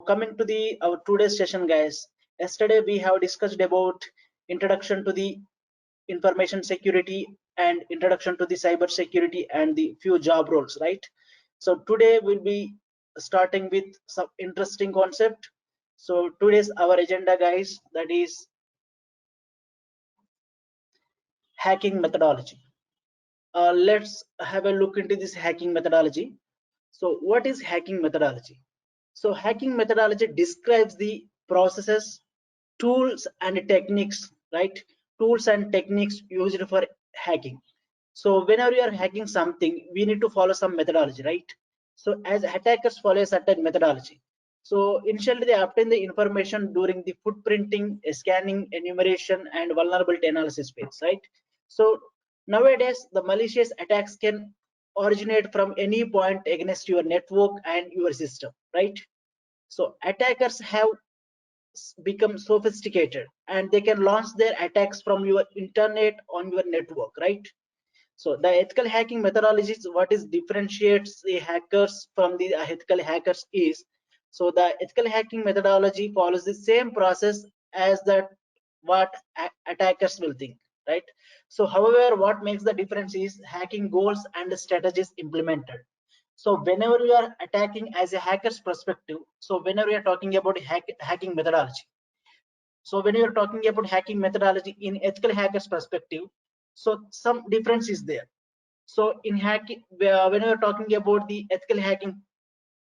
coming to the our today's session, guys. Yesterday we have discussed about introduction to the information security and introduction to the cyber security and the few job roles, right? So today we'll be starting with some interesting concept. So today's our agenda, guys, that is hacking methodology. Let's have a look into this hacking methodology. So what is hacking methodology? So hacking methodology describes the processes, tools and techniques, right? Tools and techniques used for hacking. So whenever you are hacking something, we need to follow some methodology, right? So as attackers follow a certain methodology. So initially they obtain the information during the footprinting, scanning, enumeration and vulnerability analysis phase, right? So nowadays the malicious attacks can originate from any point against your network and your system, right? So attackers have become sophisticated and they can launch their attacks from your internet on your network, right? So the ethical hacking methodologies, what is differentiates the hackers from the ethical hackers is, so the ethical hacking methodology follows the same process as that what attackers will think, right? So however, what makes the difference is hacking goals and strategies implemented. So whenever you are attacking as a hacker's perspective, so whenever you are talking about hacking methodology, so when you're talking about hacking methodology in ethical hackers perspective, so some difference is there. So in hacking, when you're talking about the ethical hacking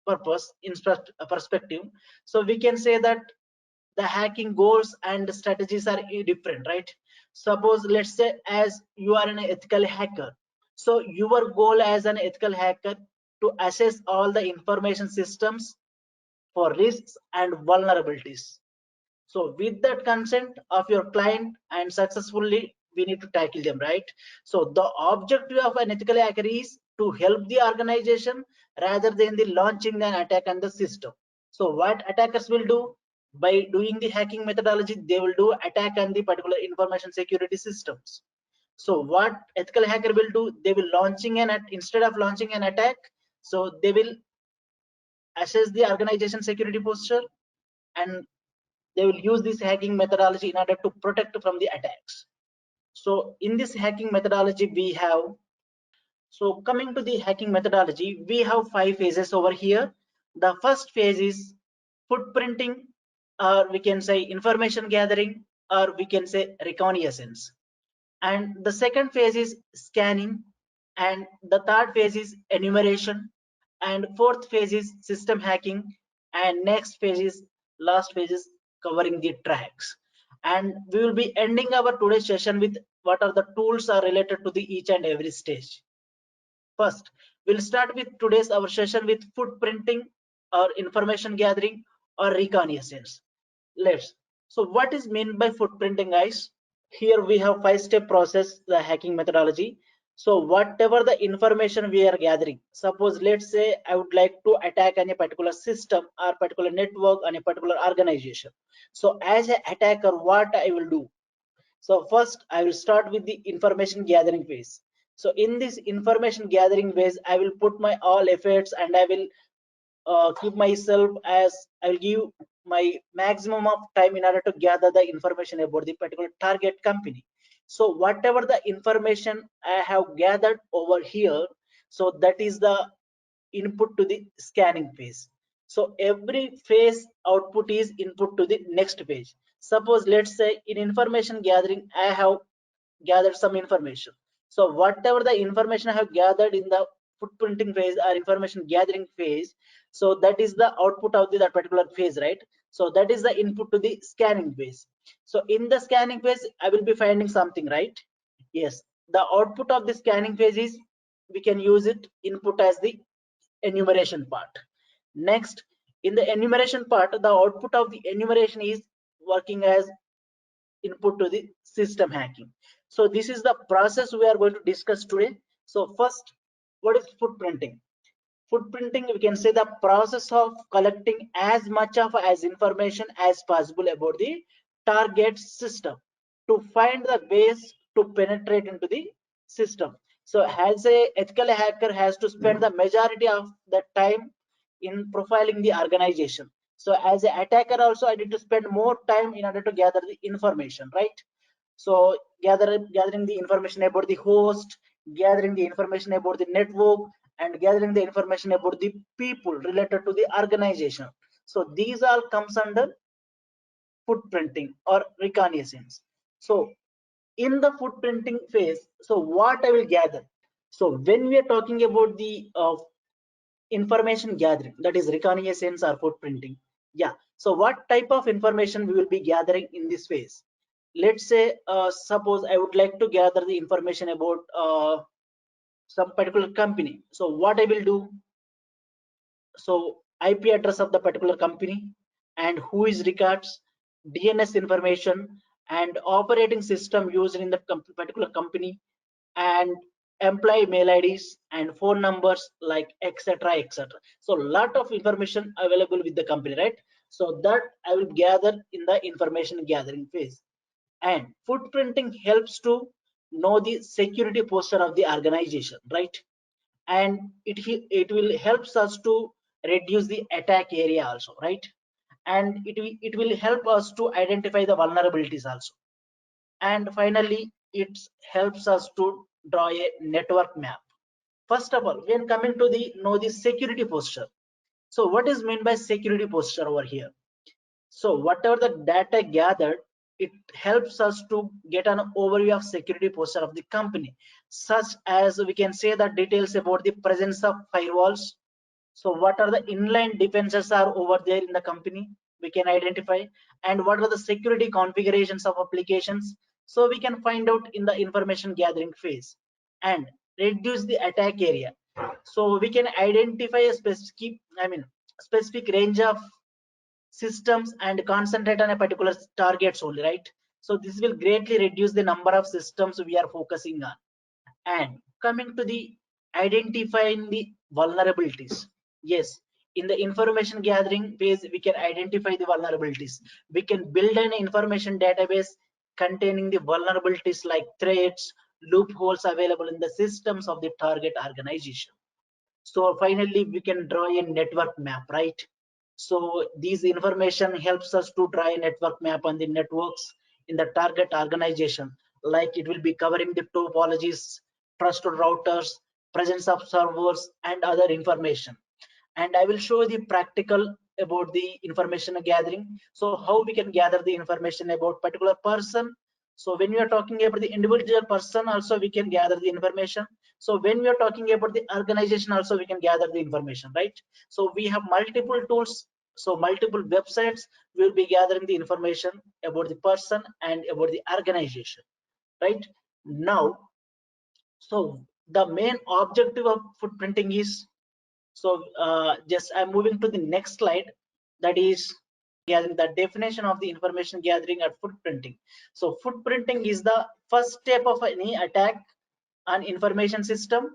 purpose in perspective, so we can say that the hacking goals and strategies are different, right? Suppose let's say as you are an ethical hacker, so your goal as an ethical hacker to assess all the information systems for risks and vulnerabilities. So with that consent of your client and successfully we need to tackle them, right? So the objective of an ethical hacker is to help the organization rather than the launching an attack on the system. So what attackers will do by doing the hacking methodology, they will do attack on the particular information security systems. So what ethical hacker will do, they will launching an instead of launching an attack, so they will assess the organization security posture and they will use this hacking methodology in order to protect from the attacks. So in this hacking methodology we have, so coming to the hacking methodology, we have 5 phases over here. The first phase is footprinting, or we can say information gathering, or we can say reconnaissance. And the second phase is scanning, and the third phase is enumeration, and fourth phase is system hacking, and next phase is last phase is covering the tracks. And we will be ending our today's session with what are the tools are related to the each and every stage. First, we'll start with today's our session with footprinting or information gathering or reconnaissance. Let's. So what is meant by footprinting, guys? Here we have 5-step process, the hacking methodology. So whatever the information we are gathering, suppose let's say I would like to attack on a particular system or particular network on a particular organization. So as an attacker, what I will do? So first I will start with the information gathering phase. So in this information gathering phase, I will put my all efforts and I will keep myself as I will give my maximum of time in order to gather the information about the particular target company. So whatever the information I have gathered over here, so that is the input to the scanning phase. So every phase output is input to the next page. Suppose let's say in information gathering I have gathered some information. So whatever the information I have gathered in the footprinting phase or information gathering phase, so that is the output of that particular phase, right? So that is the input to the scanning phase. So in the scanning phase I will be finding something, right? Yes, the output of the scanning phase is, we can use it input as the enumeration part. Next, in the enumeration part, the output of the enumeration is working as input to the system hacking. So this is the process we are going to discuss today. So first, what is footprinting? Footprinting, we can say the process of collecting as much of as information as possible about the target system to find the ways to penetrate into the system. So as a ethical hacker has to spend the majority of the time in profiling the organization. So as an attacker also, I need to spend more time in order to gather the information, right? So gathering the information about the host, gathering the information about the network, and gathering the information about the people related to the organization. So these all comes under footprinting or reconnaissance. So in the footprinting phase, so what I will gather? So when we are talking about the information gathering, that is reconnaissance or footprinting, yeah, so what type of information we will be gathering in this phase? Let's say suppose I would like to gather the information about some particular company. So what I will do, so IP address of the particular company, and who is records, DNS information, and operating system used in the particular company, and employee mail IDs and phone numbers, like etc etc. So lot of information available with the company, right? So that I will gather in the information gathering phase. And footprinting helps to know the security posture of the organization, right? And it will helps us to reduce the attack area also, right? And it will help us to identify the vulnerabilities also. And finally, it helps us to draw a network map. First of all, when coming to the know the security posture, so what is meant by security posture over here? So whatever the data gathered, it helps us to get an overview of security posture of the company, such as we can say the details about the presence of firewalls. So what are the inline defenses are over there in the company, we can identify. And what are the security configurations of applications, so we can find out in the information gathering phase. And reduce the attack area, so we can identify a specific range of systems and concentrate on a particular targets only, right? So this will greatly reduce the number of systems we are focusing on. And coming to the identifying the vulnerabilities, yes, in the information gathering phase we can identify the vulnerabilities. We can build an information database containing the vulnerabilities like threats, loopholes available in the systems of the target organization. So finally we can draw a network map, right? So these information helps us to draw a network map on the networks in the target organization, like it will be covering the topologies, trusted routers, presence of servers, and other information. And I will show the practical about the information gathering. So how we can gather the information about particular person. So when we are talking about the individual person also we can gather the information. So when we are talking about the organization also we can gather the information, right? So we have multiple tools, so multiple websites will be gathering the information about the person and about the organization, right? Now, so the main objective of footprinting is, so just I'm moving to the next slide, that is gathering the definition of the information gathering at footprinting. So footprinting is the first step of any attack on information system,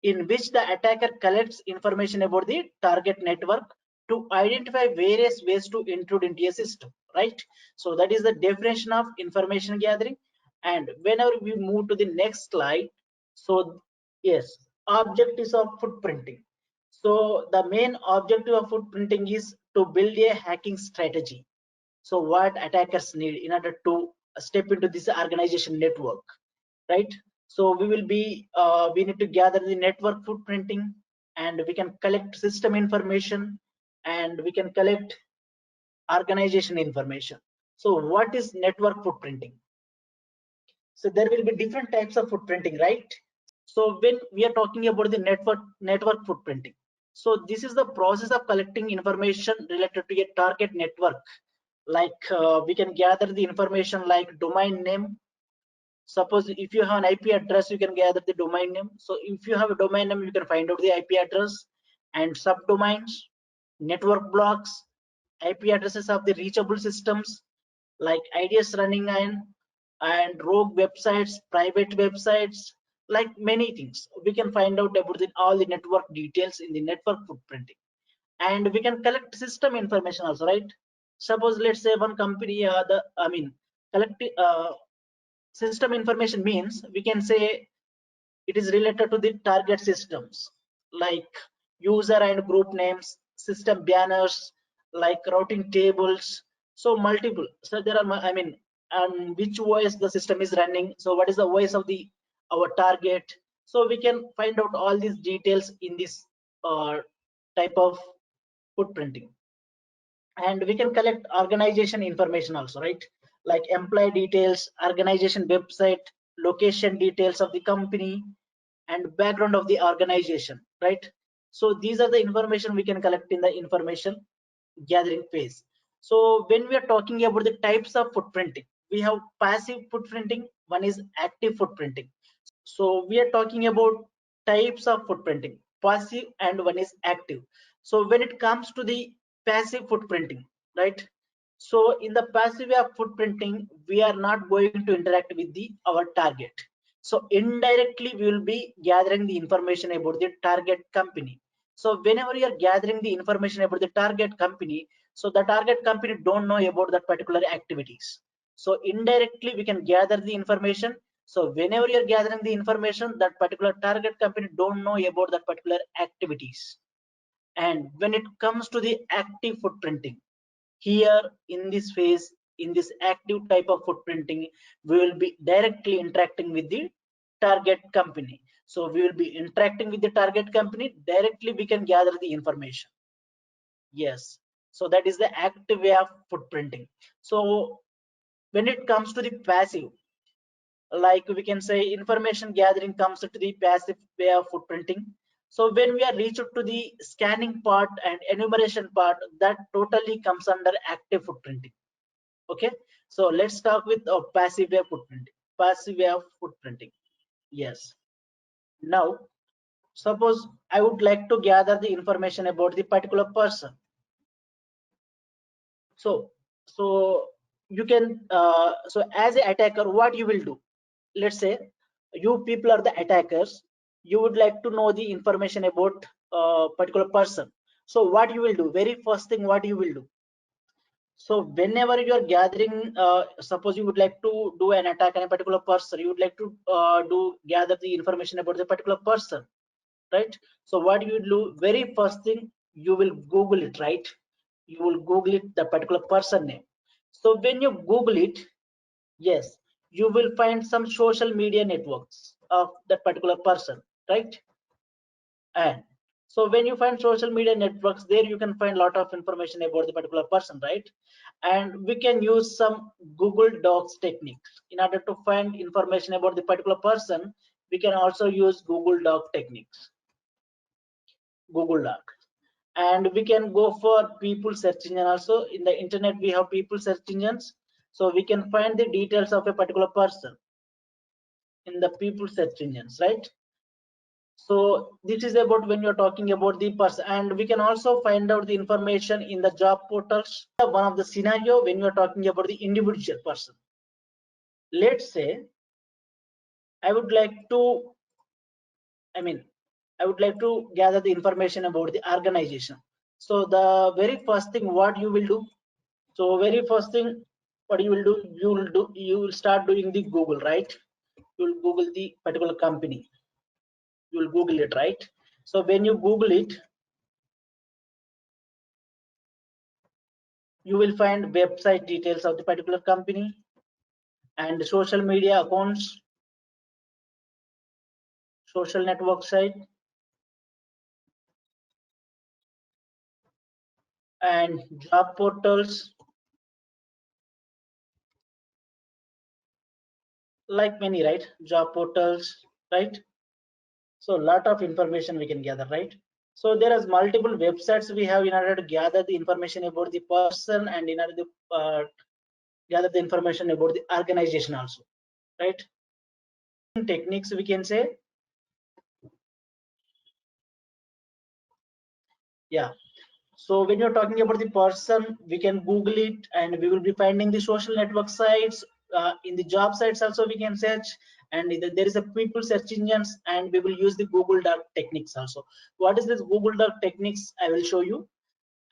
in which the attacker collects information about the target network to identify various ways to intrude into a system, right? So that is the definition of information gathering. And whenever we move to the next slide, so yes, objectives of footprinting. So the main objective of footprinting is to build a hacking strategy. So what attackers need in order to step into this organization network, right? So we will be we need to gather the network footprinting, and we can collect system information, and we can collect organization information. So what is network footprinting? So there will be different types of footprinting, right? So when we are talking about the network footprinting, so this is the process of collecting information related to a target network. Like we can gather the information like domain name. Suppose if you have an IP address, you can gather the domain name. So if you have a domain name, you can find out the IP address and subdomains, network blocks, IP addresses of the reachable systems like IDS running in, and rogue websites, private websites, like many things. We can find out about all the network details in the network footprinting. And we can collect system information also, right? Suppose let's say one company, collect system information means we can say it is related to the target systems like user and group names, system banners, like routing tables. So multiple. So there are, I mean, and which OS the system is running. So what is the OS of the our target? So we can find out all these details in this type of footprinting. And we can collect organization information also, right? Like employee details, organization website, location details of the company, and background of the organization, right? So these are the information we can collect in the information gathering phase. So when we are talking about the types of footprinting, we have passive footprinting, one is active footprinting. So we are talking about types of footprinting, passive and one is active. So when it comes to the passive footprinting, right? So in the passive way of footprinting, we are not going to interact with the our target. So indirectly, we will be gathering the information about the target company. So whenever you are gathering the information about the target company, so the target company don't know about that particular activities. So indirectly, we can gather the information. So whenever you're gathering the information, that particular target company don't know about that particular activities. And when it comes to the active footprinting, here in this phase, in this active type of footprinting, we will be directly interacting with the target company. So we will be interacting with the target company directly. We can gather the information. Yes. So that is the active way of footprinting. So when it comes to the passive, like we can say information gathering comes to the passive way of footprinting. So when we are reached to the scanning part and enumeration part, that totally comes under active footprinting. Okay, so let's talk with a passive way of footprinting. Passive way of footprinting. Yes. Now suppose I would like to gather the information about the particular person. So you can so as an attacker, what you will do, let's say you people are the attackers, you would like to know the information about a particular person. So what you will do, very first thing what you will do, so whenever you are gathering suppose you would like to do an attack on a particular person, you would like to do gather the information about the particular person, right? So what you will do, very first thing, you will Google it, right? You will Google it, the particular person name. So when you Google it, yes, you will find some social media networks of that particular person, right? And so when you find social media networks, there you can find a lot of information about the particular person, right? And we can use some Google Docs techniques in order to find information about the particular person. We can also use Google Doc techniques, Google Doc. And we can go for people search engine also. In the internet we have people search engines, so we can find the details of a particular person in the people search engines, right? So this is about when you're talking about the person. And we can also find out the information in the job portals. One of the scenario when you're talking about the individual person, let's say I would like to, I mean, I would like to gather the information about the organization. So the very first thing what you will do, so very first thing what you will do, you will start doing the Google, right? You will Google the particular company, you will Google it, right? So when you Google it, you will find website details of the particular company and social media accounts, social network site, and job portals, like many, right? Job portals, right? So a lot of information we can gather, right? So there is multiple websites we have in order to gather the information about the person and in order to gather the information about the organization also, right? Techniques we can say, yeah. So when you're talking about the person, we can Google it and we will be finding the social network sites. In the job sites also we can search, and there is a people search engines, and we will use the Google Doc techniques also. What is this Google Doc techniques? I will show you.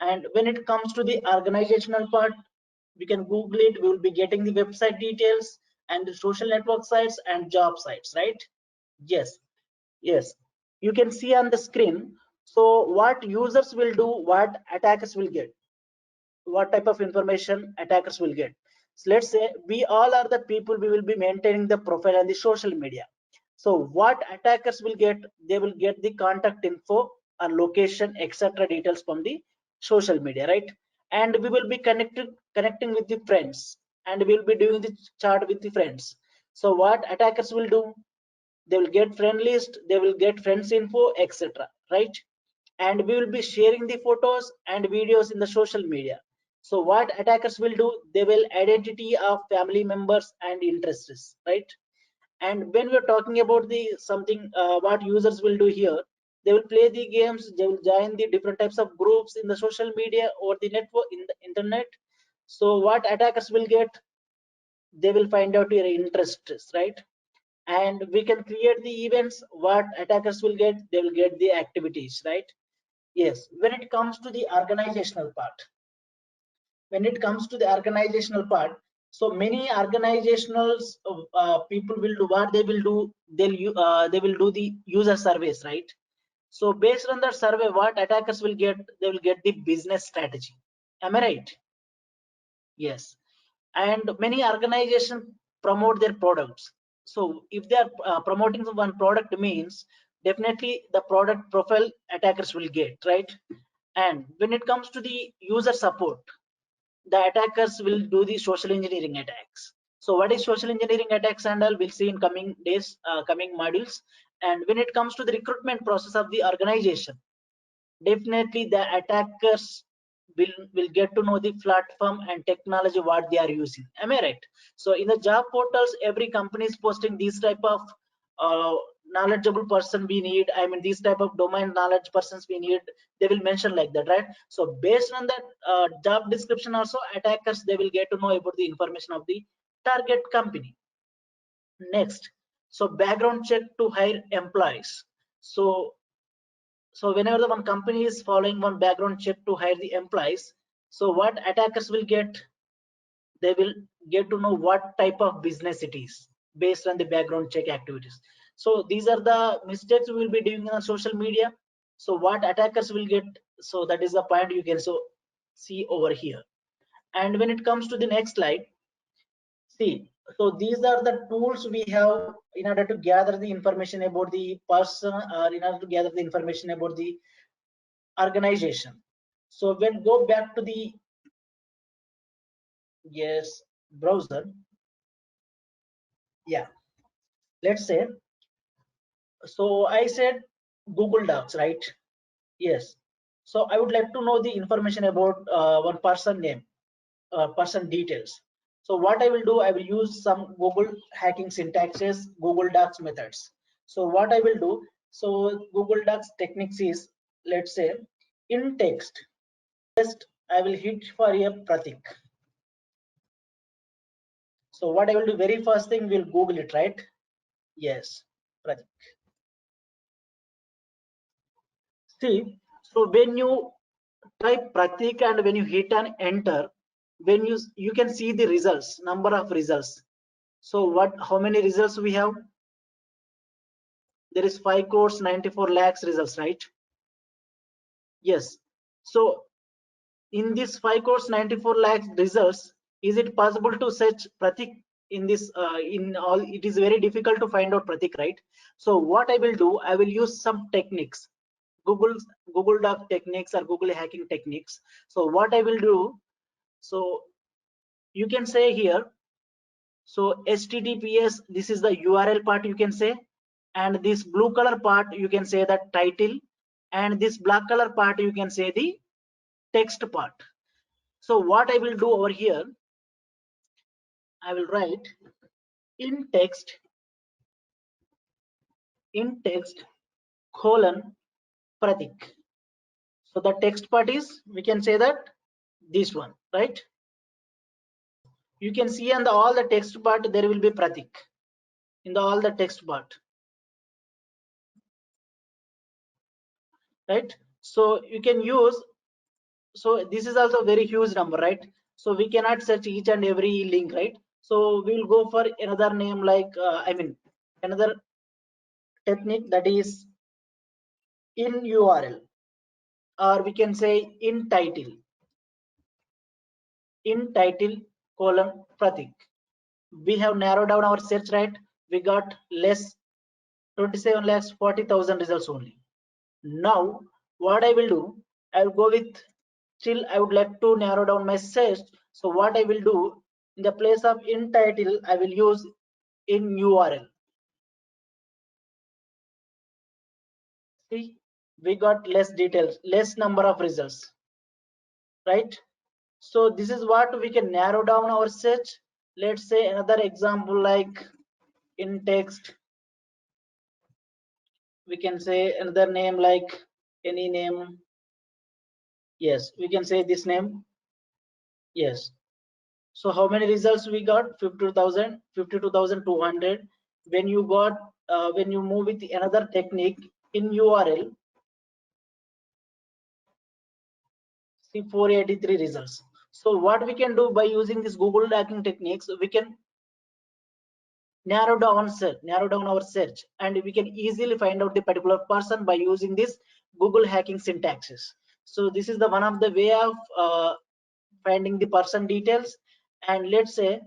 And when it comes to the organizational part, we can Google it. We will be getting the website details and the social network sites and job sites, right? Yes. Yes, you can see on the screen. So what users will do, what attackers will get. what type of information attackers will get. So let's say we all are the people, we will be maintaining the profile on the social media. So what attackers will get, they will get the contact info and location, etc. details from the social media, right? And we will be connecting with the friends, and we will be doing the chat with the friends. So what attackers will do, they will get friend list, they will get friends info, etc. right? And we will be sharing the photos and videos in the social media. So what attackers will do, they will identity of family members and interests, right? And when we're talking about the something, what users will do here, they will play the games, they will join the different types of groups in the social media or the network in the internet. So what attackers will get, they will find out your interests, right? And we can create the events. What attackers will get, they will get the activities, right? Yes. When it comes to the organizational part, when it comes to the organizational part, so many organizational people will do what they will do, they will do the user surveys, right? So based on that survey, what attackers will get, they will get the business strategy. Am I right? Yes. And many organizations promote their products. So if they are promoting one product, means definitely the product profile attackers will get, right? And when it comes to the user support, the attackers will do the social engineering attacks. So what is social engineering attacks and all, we'll see in coming days, coming modules. And when it comes to the recruitment process of the organization, definitely the attackers will get to know the platform and technology what they are using. Am I right? So in the job portals, every company is posting these type of uh, knowledgeable person we need, I mean these type of domain knowledge persons we need, they will mention like that, right? So based on that job description also, attackers they will get to know about the information of the target company. Next, so background check to hire employees. So whenever the one company is following one background check to hire the employees, so what attackers will get, they will get to know what type of business it is based on the background check activities. So these are the mistakes we will be doing on social media. So what attackers will get, so that is the point you can so see over here. And when it comes to the next slide, see, so these are the tools we have in order to gather the information about the person, or in order to gather the information about the organization. So when go back to the, yes, browser, yeah, let's say, so I said Google Docs, right? Yes. So I would like to know the information about one person name, person details. So what I will do, I will use some Google hacking syntaxes, Google Docs methods. So what I will do, so Google Docs techniques is, let's say, in text, just I will hit for a Pratik. So what I will do, very first thing, we'll Google it, right? Yes, Pratik. See, so when you type Pratik and when you hit an enter, when you can see the results, number of results. So what, how many results we have? There is 5 crores 94 lakhs results, right? Yes. So in this 5 crores 94 lakhs results, is it possible to search Pratik in this in all? It is very difficult to find out Pratik, right? So what I will do, I will use some techniques, Google Doc techniques or Google hacking techniques. So what I will do, so you can say here, so HTTPS, this is the URL part you can say, and this blue color part you can say that title, and this black color part you can say the text part. So what I will do over here, I will write in text, in text colon Pratik. So the text part is, we can say that this one, right? You can see on the all the text part there will be Pratik in the all the text part, right? So you can use, so this is also very huge number, right? So we cannot search each and every link, right? So we will go for another name like I mean another technique, that is in URL, or we can say in title. in title colon Pratik. We have narrowed down our search, right? We got less 27 lakhs 40,000 results only. Now what I will do, I'll go with, still I would like to narrow down my search. So what I will do, in the place of in title I will use in URL. See, we got less details, less number of results, right? So this is what we can narrow down our search. Let's say another example, like in text we can say another name, like any name. Yes, we can say this name. Yes. So how many results we got? 52,000, 52,200. When you got when you move with another technique in URL, see 483 results. So what we can do by using this Google hacking techniques, we can narrow down our search, and we can easily find out the particular person by using this Google hacking syntaxes. So this is the one of the way of finding the person details. And let's say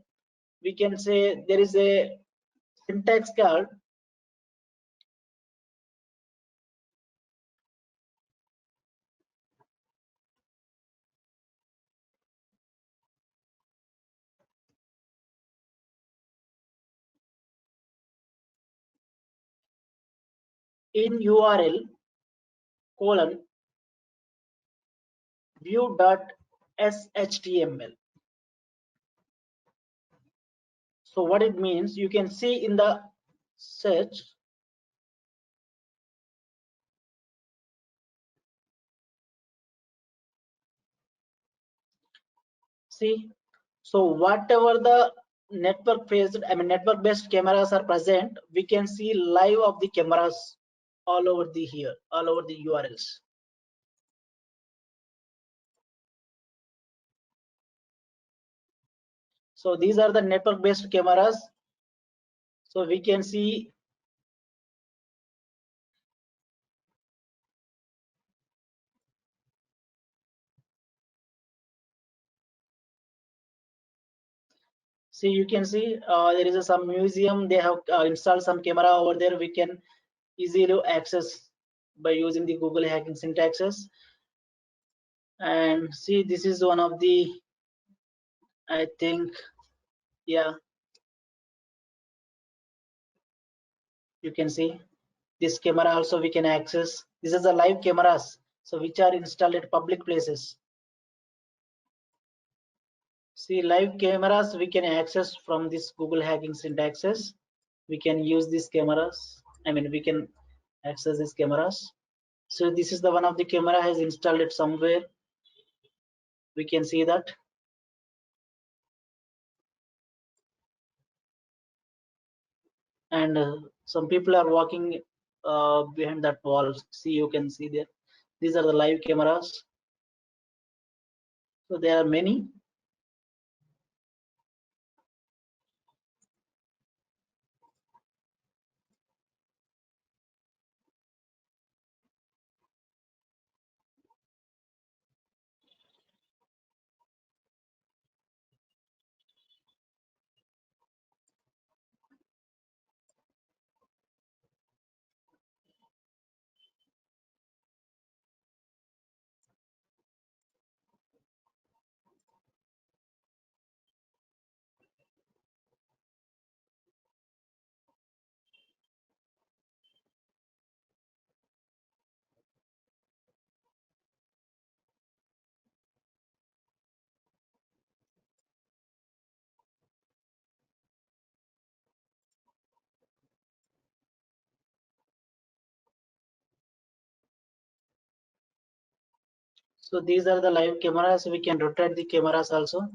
we can say there is a syntax called in URL colon view.shtml. So what it means, you can see in the search. See, so whatever the network based, I mean network based cameras are present, we can see live of the cameras all over the here, all over the URLs. So these are the network based cameras. So we can see you can see there is some museum, they have installed some camera over there. We can easily access by using the Google hacking syntaxes. And see, this is one of the, I think, yeah, you can see this camera also we can access. This is the live cameras, so which are installed at public places. See, live cameras we can access from this Google hacking syntaxes. We can use these cameras, I mean we can access these cameras. So this is the one of the camera has installed it somewhere. We can see that. And some people are walking behind that wall. See, you can see there. These are the live cameras. So there are many. So these are the live cameras. We can rotate the cameras also.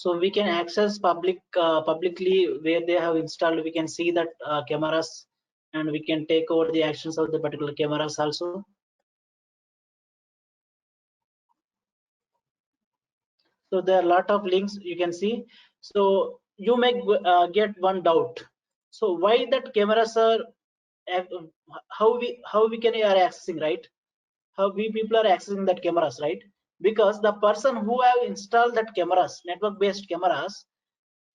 So we can access publicly where they have installed. We can see that cameras, and we can take over the actions of the particular cameras also. So there are a lot of links you can see. So you may get one doubt. So why that cameras are how we can are accessing, right? How we people are accessing that cameras, right? Because the person who have installed that cameras, network based cameras,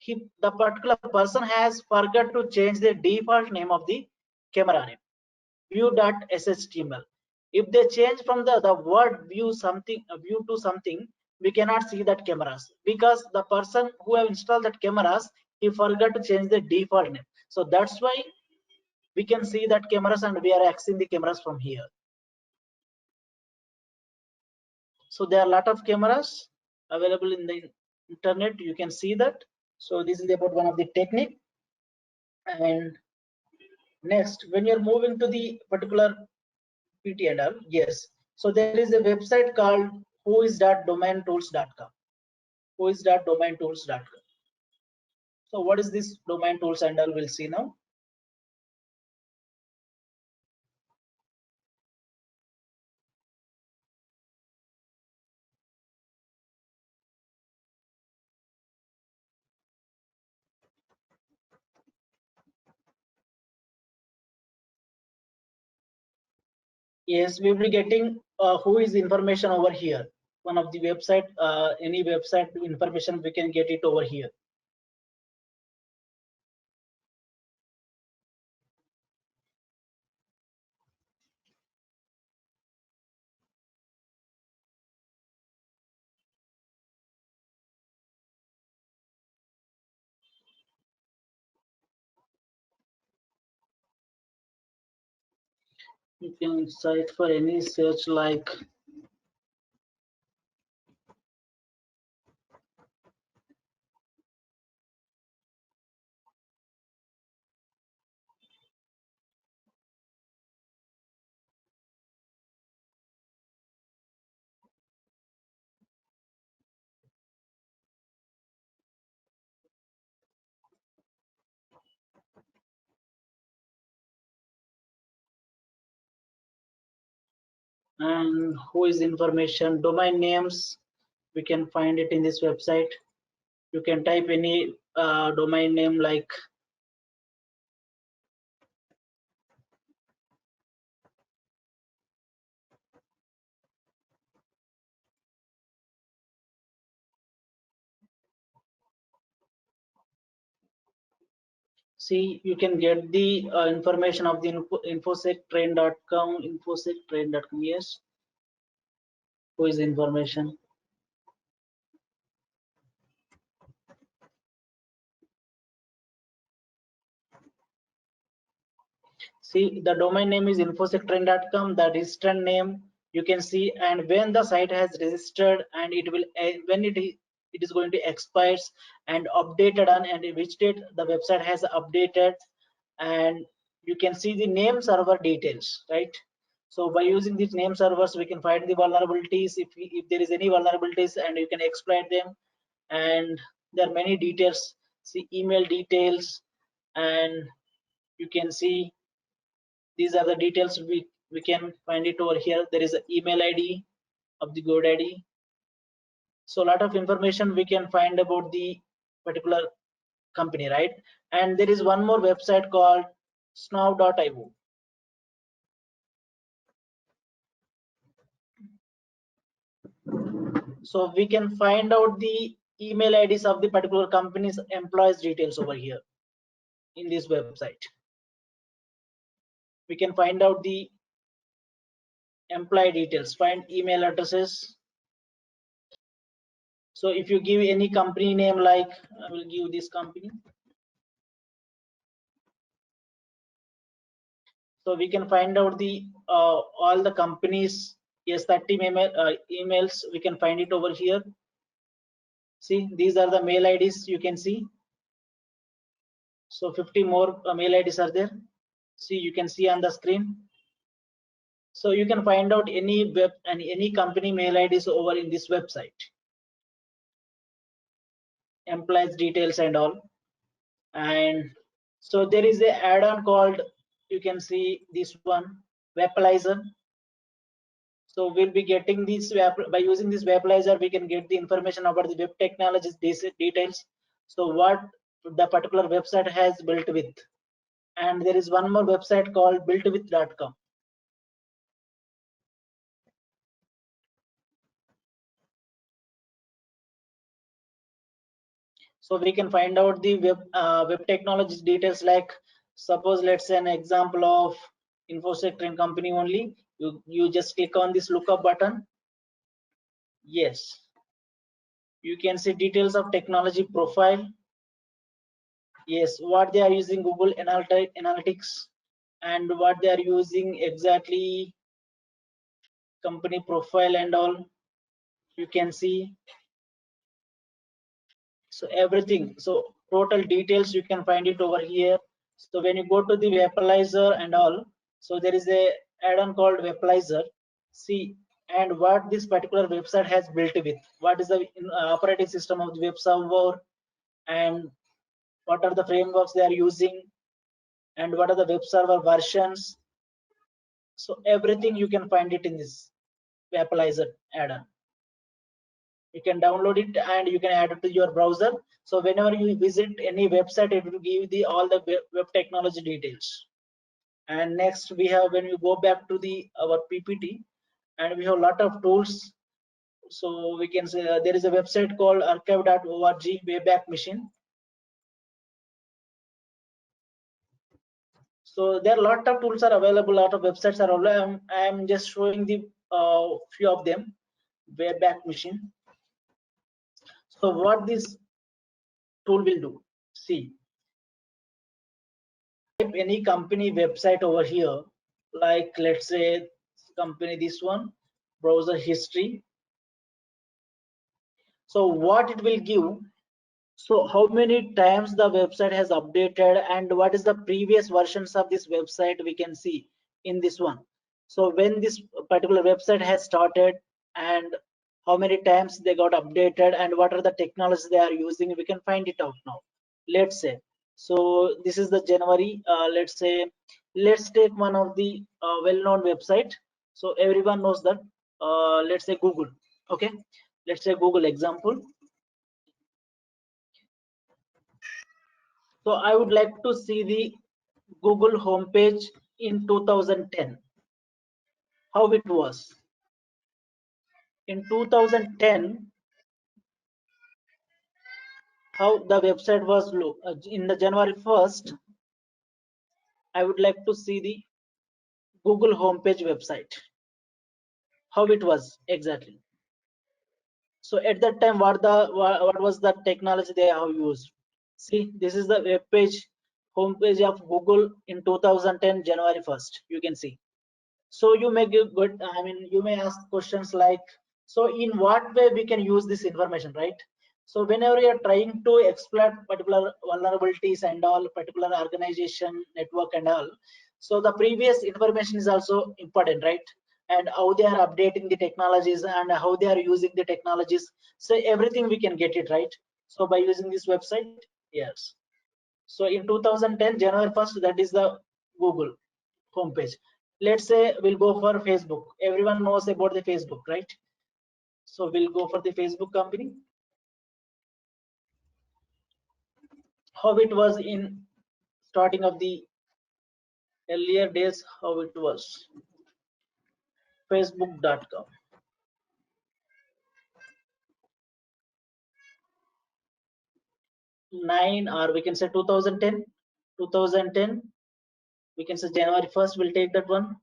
the particular person has forgot to change the default name of the camera name, view.html. If they change from the word view something, view to something, we cannot see that cameras, because the person who have installed that cameras, he forgot to change the default name. So that's why we can see that cameras, and we are accessing the cameras from here. So there are a lot of cameras available in the internet, you can see that. So this is about one of the technique. And next, when you're moving to the particular PT and all, yes. So there is a website called whois.domaintools.com. Whois.domaintools.com. So what is this domain tools and all? We'll see now. Yes, we will be getting who is information over here. One of the website, any website information, we can get it over here. You can search for any search like and who is information, domain names, we can find it in this website. You can type any domain name like see, you can get the information of the infosectrain.com, infosectrain.com. Yes, who is information. See, the domain name is infosectrain.com, the registered name you can see, and when the site has registered, and it will when it is going to expires and updated on, and which date the website has updated, and you can see the name server details, right? So by using these name servers, we can find the vulnerabilities, if there is any vulnerabilities, and you can exploit them. And there are many details, see email details, and you can see these are the details. We can find it over here. There is an email ID of the GoDaddy. So a lot of information we can find about the particular company, right? And there is one more website called snow.io. So we can find out the email IDs of the particular company's employees details over here in this website. We can find out the employee details, find email addresses. So if you give any company name, like I will give this company. So we can find out the all the companies, yes, 30 emails, we can find it over here. See, these are the mail IDs you can see. So 50 more mail IDs are there. See, you can see on the screen. So you can find out any web and any company mail IDs over in this website. employees details and all. And so there is a add-on called, you can see this one, Webalizer. So we'll be getting this by using this Webalizer, we can get the information about the web technologies details. So what the particular website has built with. And there is one more website called builtwith.com. So we can find out the web technologies details, like suppose let's say an example of InfoSec Trend company only. You just click on this lookup button. Yes, you can see details of technology profile. Yes, what they are using Google Analytics, and what they are using exactly, company profile and all, you can see. So everything, so total details you can find it over here. So when you go to the Webalizer and all, so there is a add-on called Webalizer. See, and what this particular website has built with, what is the operating system of the web server, and what are the frameworks they are using, and what are the web server versions. So everything you can find it in this Webalizer add-on. You can download it and you can add it to your browser. So whenever you visit any website, it will give the all the web technology details. And next we have, when we go back to the our PPT, and we have a lot of tools. So we can say there is a website called archive.org Wayback Machine. So there are a lot of tools are available, a lot of websites are available. I'm just showing the few of them. Wayback Machine. So what this tool will do, see, type any company website over here, like let's say company, this one, browser history. So what it will give, so how many times the website has updated and what is the previous versions of this website, we can see in this one. So when this particular website has started and how many times they got updated and what are the technologies they are using, we can find it out now. Let's say, so this is the January, let's say, let's take one of the well-known website. So everyone knows that, let's say Google. Okay, let's say Google example. So I would like to see the Google homepage in 2010, how it was. In 2010, how the website was in the January 1st, I would like to see the Google homepage website, how it was exactly. So at that time, what was the technology they have used? See, this is the web page, homepage of Google in 2010 January 1st. You can see. So you may give good, I mean, you may ask questions like, so in what way we can use this information, right? So whenever you are trying to exploit particular vulnerabilities and all, particular organization network and all, so the previous information is also important, right? And how they are updating the technologies and how they are using the technologies, so everything we can get it, right? So by using this website, yes. So in 2010 January 1st, that is the Google homepage. Let's say we'll go for Facebook. Everyone knows about the Facebook, right? So we'll go for the Facebook company. How it was in starting of the earlier days, how it was. Facebook.com. 9, or we can say 2010. 2010. We can say January 1st. We'll take that one.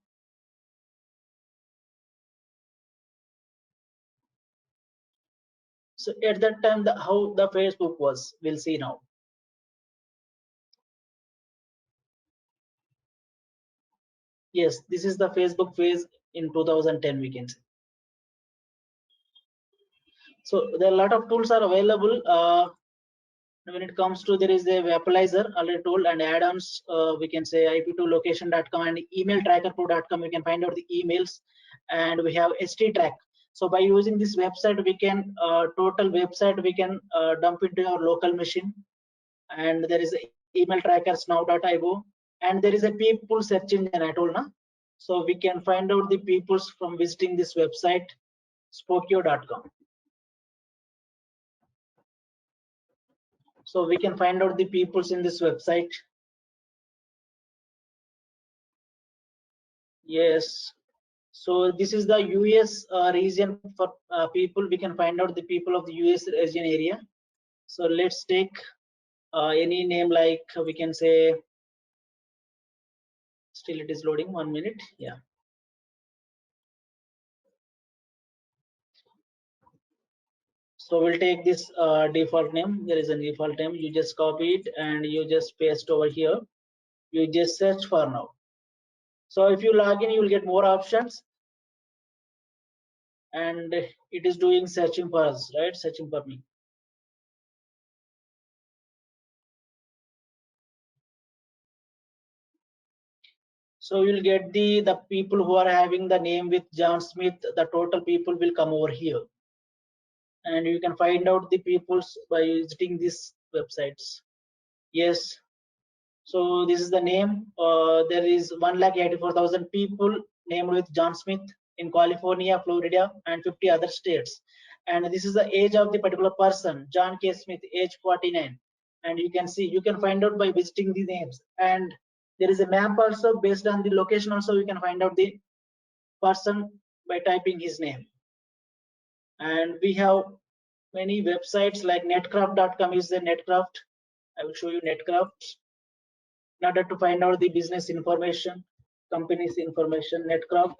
So at that time, how the Facebook was, we'll see now. Yes, this is the Facebook phase in 2010, we can say. So there are a lot of tools are available. When it comes to, there is a Webalizer already told, and add-ons, we can say ip2location.com and email tracker2.com. You can find out the emails, and we have httrack. So by using this website, we can total website we can dump into our local machine. And there is a email trackers now.io, and there is a people search engine I told na. So we can find out the peoples from visiting this website spokeo.com. So we can find out the peoples in this website. Yes. So this is the US region for people. We can find out the people of the US region area. So let's take any name, like we can say, still it is loading, 1 minute. Yeah. So we'll take this default name. There is a default name. You just copy it and you just paste over here. You just search for now. So if you log in, you will get more options, and it is doing searching for us, right? Searching for me. So you'll get the people who are having the name with John Smith. The total people will come over here, and you can find out the peoples by visiting these websites. Yes. So this is the name. There is 1,84,000 people named with John Smith in California, Florida, and 50 other states. And this is the age of the particular person, John K. Smith, age 49. And you can see, you can find out by visiting the names. And there is a map also based on the location. Also, you can find out the person by typing his name. And we have many websites like netcraft.com is the Netcraft. I will show you Netcraft. In order to find out the business information, company's information, Netcraft.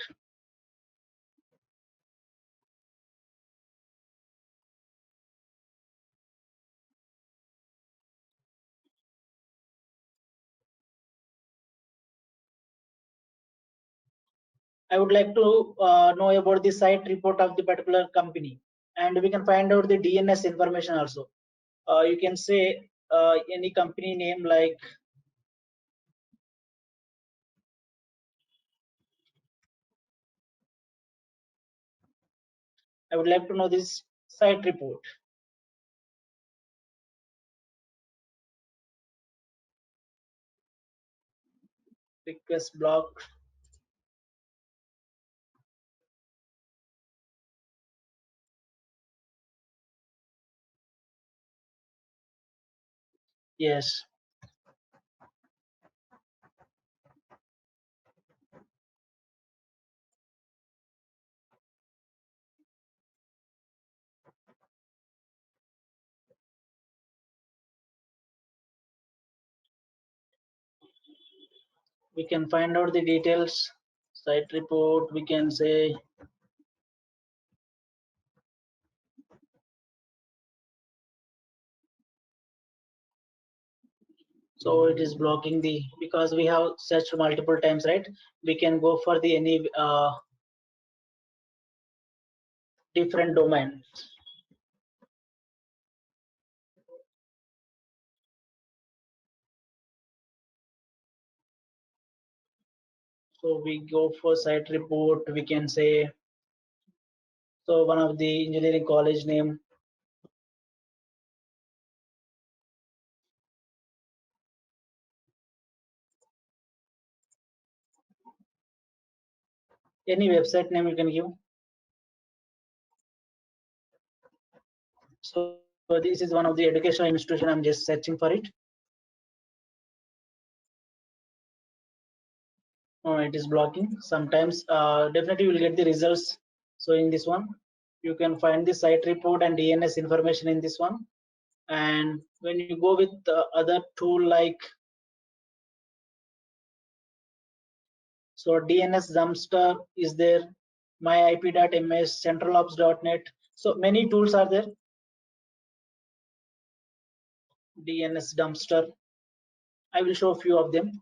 I would like to know about the site report of the particular company, and we can find out the DNS information also. You can say any company name, like I would like to know this site report. Request block. Yes. We can find out the details. Site report. We can say so it is blocking the, because we have searched multiple times, right? We can go for the any different domain. So we go for site report. We can say, so one of the engineering college name. Any website name you can give. So this is one of the educational institution. I'm just searching for it. Oh, it is blocking. Sometimes definitely you will get the results. So in this one, you can find the site report and DNS information in this one. And when you go with the other tool like, so DNS dumpster is there, myip.ms, centralops.net. So many tools are there. DNS dumpster. I will show a few of them.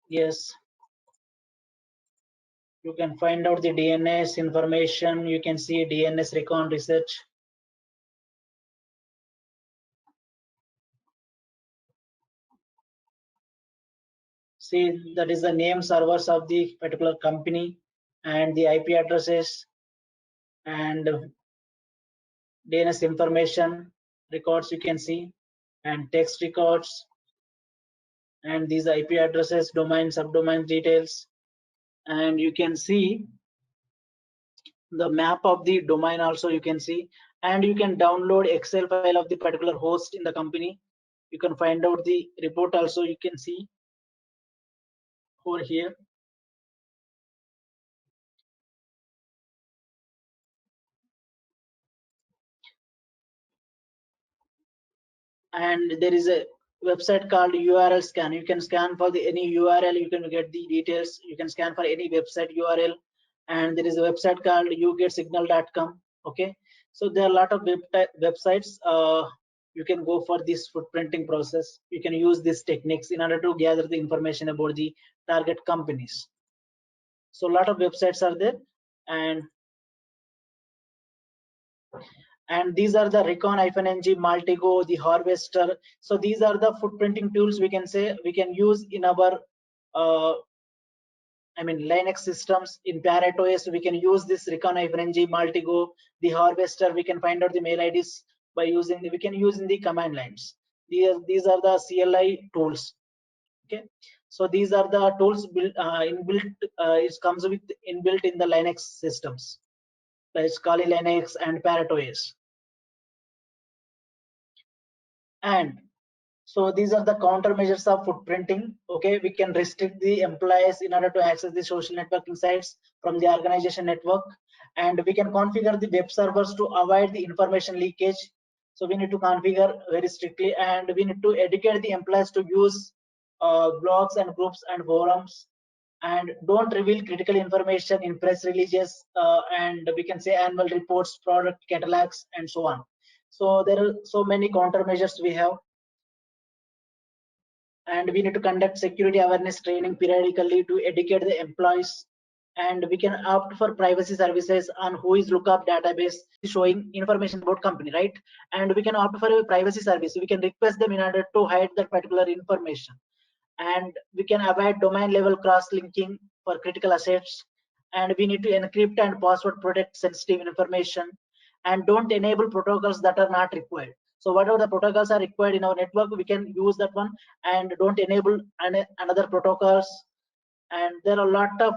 Yes, you can find out the DNS information. You can see DNS recon research. See, that is the name servers of the particular company and the IP addresses and DNS information records you can see, and text records, and these IP addresses, domain, subdomain details, and you can see the map of the domain also you can see, and you can download Excel file of the particular host in the company. You can find out the report also you can see over here. And there is a website called URL scan. You can scan for the any URL, you can get the details. You can scan for any website URL, and there is a website called yougetsignal.com. Okay, so there are a lot of websites. You can go for this footprinting process. You can use these techniques in order to gather the information about the target companies. So a lot of websites are there, and these are the Recon-ng, Maltego, the Harvester. So these are the footprinting tools we can say we can use in our Linux systems. In ParrotOS we can use this Recon-ng, Maltego, the Harvester. We can find out the mail IDs by using we can use in the command lines. These are the CLI tools. Okay, so these are the tools built inbuilt. It comes with inbuilt in the Linux systems, like Kali Linux and ParrotOS. And so these are the countermeasures of footprinting. Okay, we can restrict the employees in order to access the social networking sites from the organization network, and we can configure the web servers to avoid the information leakage. So we need to configure very strictly, and we need to educate the employees to use blogs and groups and forums, and don't reveal critical information in press releases, and we can say annual reports, product catalogs, and so on. So there are so many countermeasures we have, and we need to conduct security awareness training periodically to educate the employees, and we can opt for privacy services on Whoislookup database showing information about company, right? And we can opt for a privacy service. We can request them in order to hide that particular information, and we can avoid domain level cross linking for critical assets, and we need to encrypt and password protect sensitive information, and don't enable protocols that are not required. So whatever the protocols are required in our network, we can use that one, and don't enable another protocols. And there are a lot of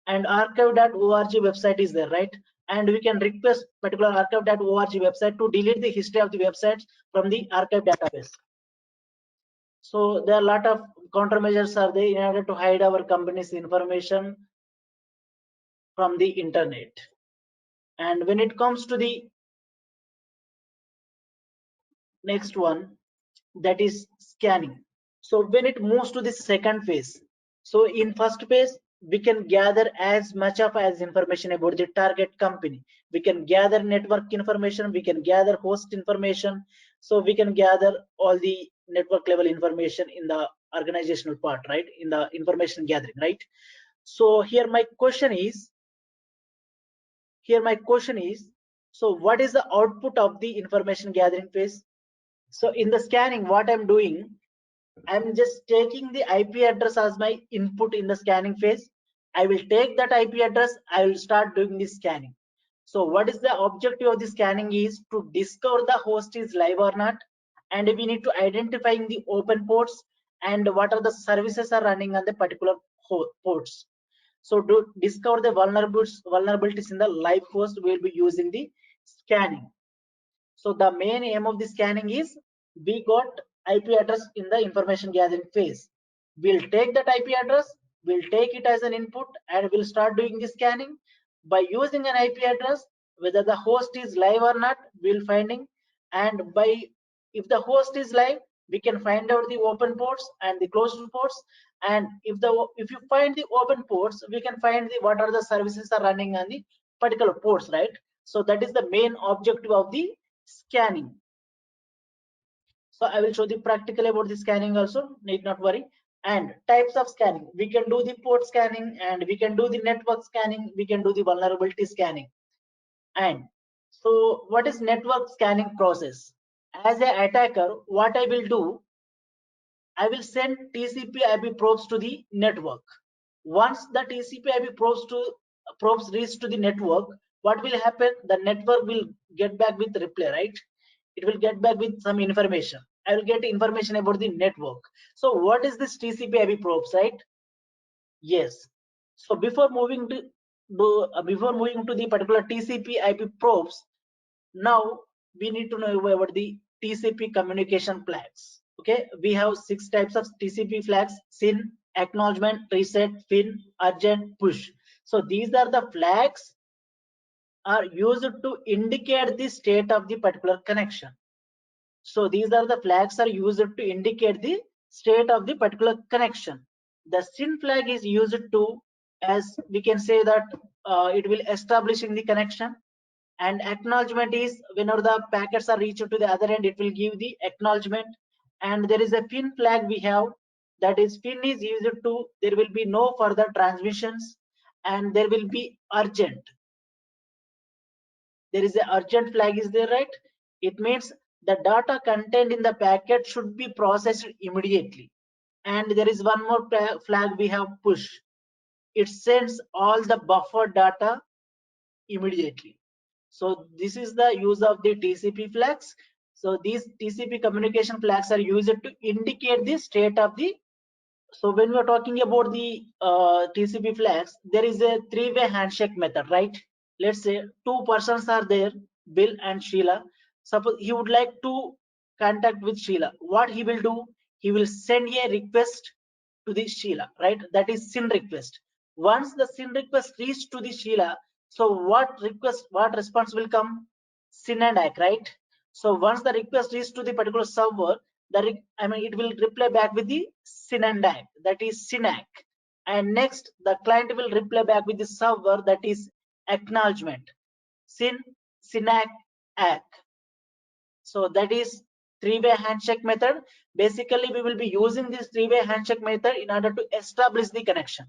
and archive.org website is there, right? And we can request particular archive.org website to delete the history of the websites from the archive database. So there are a lot of countermeasures are there in order to hide our company's information from the internet. And when it comes to the next one, that is scanning. So when it moves to the second phase, so in first phase we can gather as much of as information about the target company. We can gather network information, we can gather host information, so we can gather all the network level information in the organizational part, right? In the information gathering, right? So here my question is, so what is the output of the information gathering phase? So in the scanning, what I'm doing, I'm just taking the IP address as my input in the scanning phase. I will take that IP address, I will start doing the scanning. So what is the objective of the scanning is to discover the host is live or not, and we need to identifying the open ports and what are the services are running on the particular ports. So to discover the vulnerabilities in the live host, we'll be using the scanning. So the main aim of the scanning is we got IP address in the information gathering phase. We'll take that IP address, we'll take it as an input, and we'll start doing the scanning. By using an IP address, whether the host is live or not, we'll finding, and by if the host is live, we can find out the open ports and the closed ports. And if you find the open ports, we can find the what are the services are running on the particular ports, right? So that is the main objective of the scanning. So I will show the practical about the scanning also, need not worry. And types of scanning, we can do the port scanning, and we can do the network scanning, we can do the vulnerability scanning. And so what is network scanning process? As an attacker, what I will do, I will send TCP/IP probes to the network. Once the TCP/IP probes reach to the network, what will happen? The network will get back with reply, right? It will get back with some information. I will get information about the network. So what is this TCP/IP probes, right? Yes. So before moving to the particular TCP/IP probes, now we need to know about the TCP communication flags. Okay, we have 6 types of TCP flags: SYN, acknowledgement, reset, FIN, urgent, push. So these are the flags are used to indicate the state of the particular connection. So these are the flags are used to indicate the state of the particular connection. The SYN flag is used to, as we can say that it will establishing the connection, and acknowledgement is whenever the packets are reached to the other end, it will give the acknowledgement. And there is a FIN flag we have, that is FIN is used to, there will be no further transmissions, and there will be urgent. There is a urgent flag is there, right? It means the data contained in the packet should be processed immediately. And there is one more flag we have, push. It sends all the buffer data immediately. So this is the use of the TCP flags. So these TCP communication flags are used to indicate the state of the. So when we are talking about the TCP flags, there is a 3-way handshake method, right? Let's say 2 persons are there, Bill and Sheila. Suppose he would like to contact with Sheila. What he will do? He will send a request to the Sheila, right? That is SYN request. Once the SYN request reaches to the Sheila, so what response will come? SYN and ACK, right? So once the request reaches to the particular server, it will reply back with the SYN and ACK, that is SYN-ACK. And next, the client will reply back with the server, that is acknowledgement, SYN, SYN-ACK, ACK. So that is 3-way handshake method. Basically, we will be using this 3-way handshake method in order to establish the connection.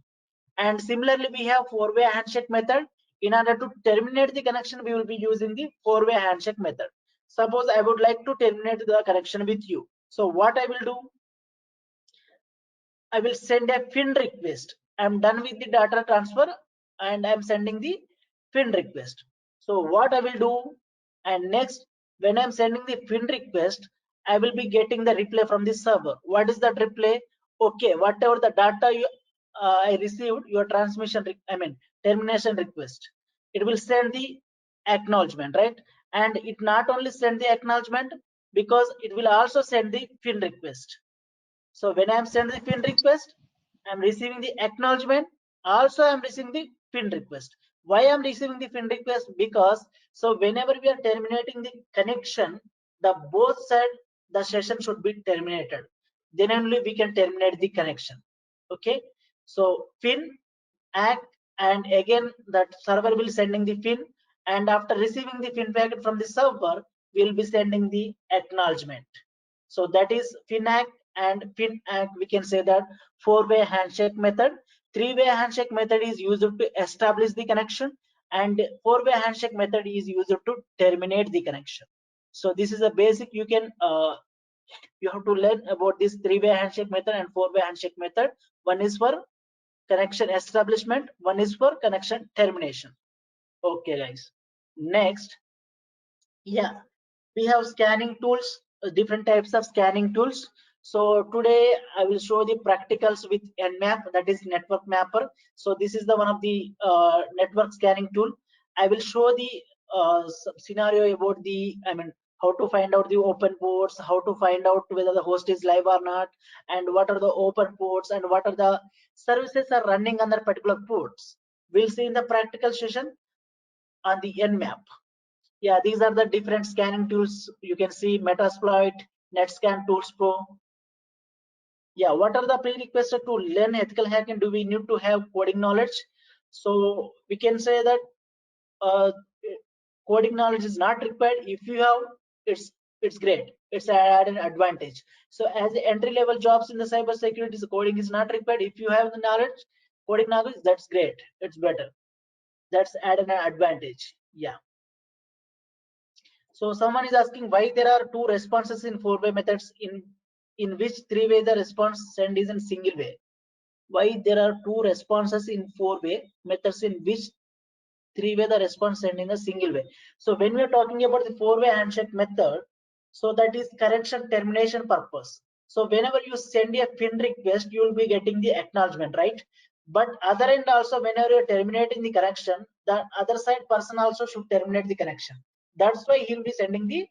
And similarly, we have 4-way handshake method. In order to terminate the connection, we will be using the 4-way handshake method. Suppose I would like to terminate the connection with you. So what I will do? I will send a FIN request. I'm done with the data transfer and I'm sending the FIN request. So what I will do, and next, when I'm sending the FIN request, I will be getting the reply from the server. What is that reply? Okay, whatever the data I received, your termination request. It will send the acknowledgement, right? And it not only send the acknowledgement, because it will also send the FIN request. So when I'm sending the FIN request, I'm receiving the acknowledgement. Also, I'm receiving the FIN request. Why I'm receiving the FIN request? Because so whenever we are terminating the connection, the both side the session should be terminated. Then only we can terminate the connection. Okay. So FIN, ACK, and again that server will sending the FIN, and after receiving the FIN packet from the server, we'll be sending the acknowledgement. So that is FIN-ACK and FIN-ACK. We can say that 4-way handshake method. 3-way handshake method is used to establish the connection, and 4-way handshake method is used to terminate the connection. So this is a basic. You have to learn about this 3-way handshake method and 4-way handshake method. One is for connection establishment, one is for connection termination. Okay, guys. Next, yeah, we have scanning tools, different types of scanning tools. So today I will show the practicals with Nmap, that is network mapper. So this is the one of the network scanning tool. I will show the scenario about the, how to find out the open ports, how to find out whether the host is live or not, and what are the open ports, and what are the services are running on that particular ports. We'll see in the practical session on the Nmap. Yeah, these are the different scanning tools. You can see Metasploit, NetScan Tools Pro. Yeah, what are the prerequisites to learn ethical hacking? Do we need to have coding knowledge? So we can say that uh, coding knowledge is not required. If you have, it's great. It's an advantage. So as entry level jobs in the cyber security, the coding is not required. If you have the knowledge, coding knowledge, that's great. It's better. That's added an advantage. Yeah. So someone is asking why there are 2 responses in 4-way methods in in which three-way the response send is in single way. Why there are two responses in four-way methods in which three-way the response send in a single way? So when we are talking about the four-way handshake method, so that is correction termination purpose. So whenever you send a FIN request, you will be getting the acknowledgement, right? But other end also, whenever you're terminating the connection, the other side person also should terminate the connection. That's why he'll be sending the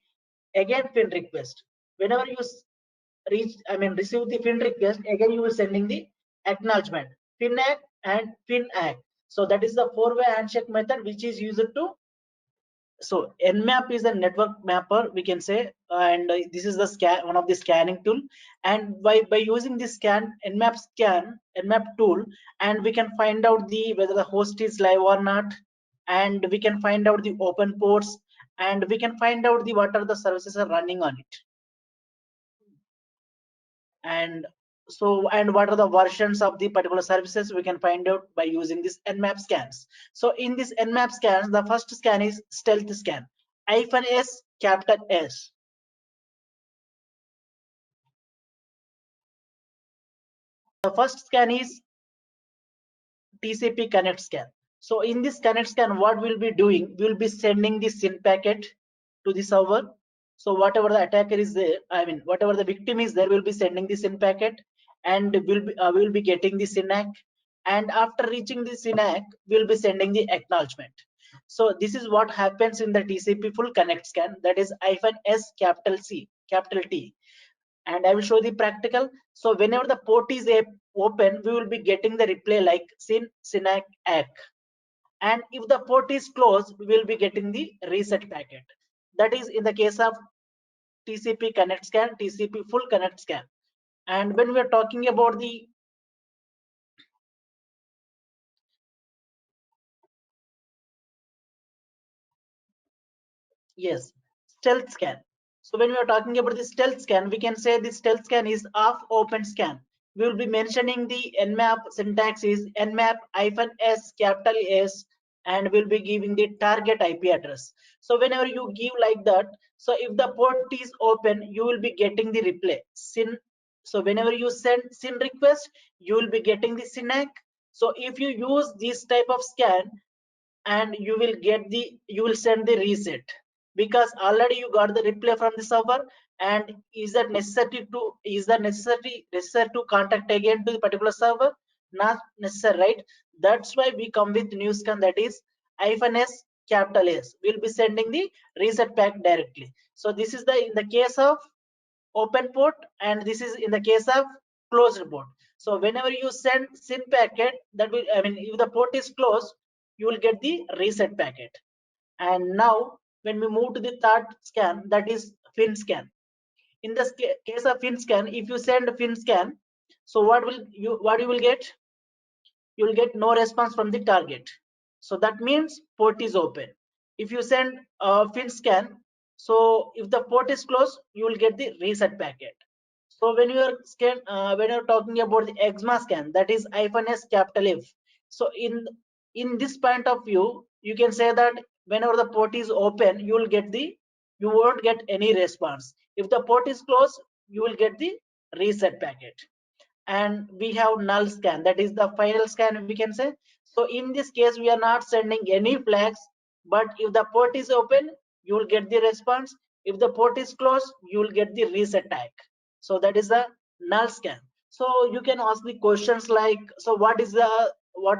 again FIN request. Whenever you receive the FIN request, again you will sending the acknowledgement, FIN act and FIN act. So that is the four-way handshake method which is used to. So Nmap is a network mapper, we can say, and this is the scan, one of the scanning tool. And by using this Nmap tool, and we can find out the whether the host is live or not, and we can find out the open ports, and we can find out the what are the services are running on it. And so, and what are the versions of the particular services, we can find out by using this Nmap scans. So in this Nmap scans, the first scan is stealth scan, -S, capital S. The first scan is TCP connect scan. So in this connect scan, what we'll be doing, we'll be sending the SYN packet to the server. So whatever the attacker is there, whatever the victim is there, we'll be sending the SYN packet, and we'll be getting the SYNAC. And after reaching the SYNAC, we'll be sending the acknowledgement. So this is what happens in the TCP full connect scan, that is -S, capital C, capital T. And I will show the practical. So whenever the port is open, we will be getting the replay like SYN, SYNAC, ACK. And if the port is closed, we will be getting the reset packet. That is in the case of TCP connect scan, TCP full connect scan. And when we are talking about the yes, stealth scan. So when we are talking about the stealth scan, we can say the stealth scan is off open scan. We will be mentioning the Nmap syntax is Nmap-S, capital S, and we'll be giving the target IP address. So whenever you give like that, so if the port is open, you will be getting the replay SYN. So whenever you send SYN request, you will be getting the SYNAC. So if you use this type of scan, and you will get the, you will send the reset, because already you got the replay from the server. And is that necessary to contact again to the particular server? Not necessary, right? That's why we come with new scan, that is -S, capital S. We'll be sending the reset pack directly. So this is the in the case of open port, and this is in the case of closed port. So whenever you send SYN packet, that will, if the port is closed, you will get the reset packet. And now when we move to the third scan, that is FIN scan. In the case of FIN scan, if you send FIN scan, so what you will get? You will get no response from the target. So that means port is open. If you send FIN scan, so if the port is closed, you will get the reset packet. So when you are when you're talking about the EXMA scan, that is -S, capital F. So in this point of view, you can say that whenever the port is open, you won't get any response. If the port is closed, you will get the reset packet. And we have null scan, that is the final scan, we can say. So in this case, we are not sending any flags, but if the port is open, you will get the response. If the port is closed, you will get the reset tag. So that is the null scan. So you can ask the questions like, so what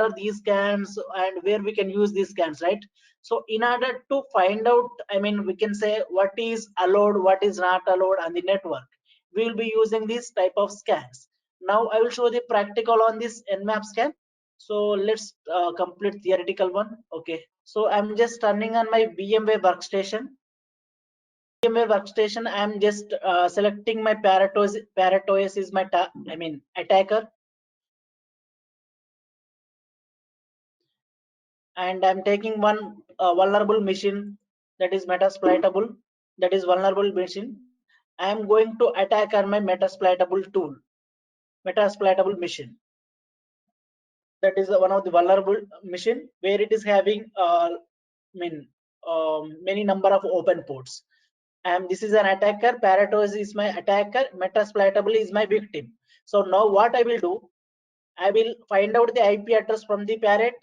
are these scans, and where we can use these scans, right? So in order to find out, we can say what is allowed, what is not allowed on the network, we will be using this type of scans. Now I will show the practical on this Nmap scan. So let's complete theoretical one. Okay. So I'm just turning on my VMware workstation. VMware workstation. I'm just selecting my Parrot OS is my attacker, and I'm taking one vulnerable machine, that is Metasploitable. That is vulnerable machine. I'm going to attack on my Metasploitable tool, Metasploitable machine. That is one of the vulnerable machine where it is having many number of open ports. And this is an attacker, Paratos is my attacker, Metasploitable is my victim. So now what I will do, I will find out the IP address from the parrot,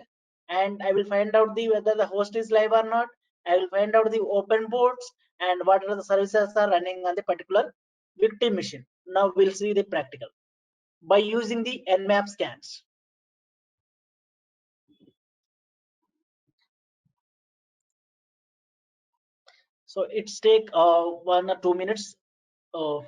and I will find out the whether the host is live or not. I will find out the open ports and what are the services are running on the particular victim machine. Now we'll see the practical by using the Nmap scans. So it's take 1 or 2 minutes. Uh,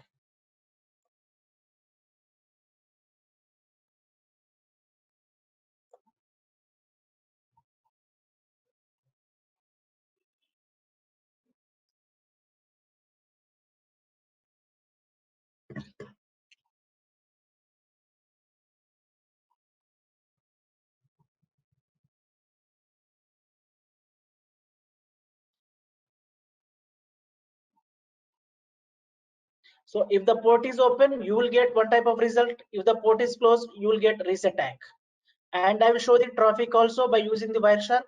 so if the port is open, you will get one type of result. If the port is closed, you will get reset tag. And I will show the traffic also by using the Wireshark.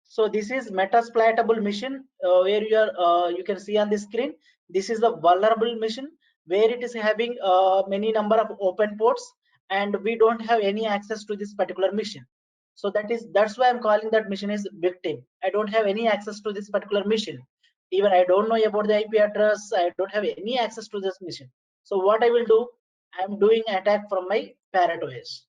So this is metasploitable machine where you can see on the screen. This is the vulnerable machine where it is having many number of open ports, and we don't have any access to this particular machine. So that's why I'm calling that machine is victim. I don't have any access to this particular machine. Even I don't know about the IP address. I don't have any access to this machine. So what I will do, I'm doing attack from my Parrot OS.